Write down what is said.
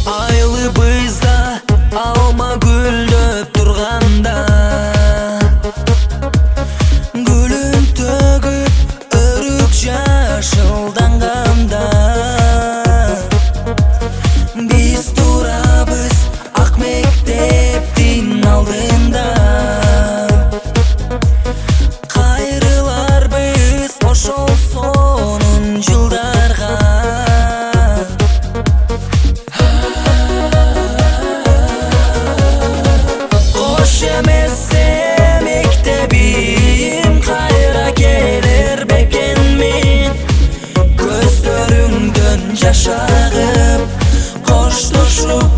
Айлы бызда алма гүлдөп турганда, гүлүн төгүп өрүк жашылданганда, биз турабыз ак мектептин алдында. Кайрыларбыз ошол сонун жылдарга. Кош эмесе мектебим кайра келер бекенмин. Көздөрүңдөн жаш агып, коштошуп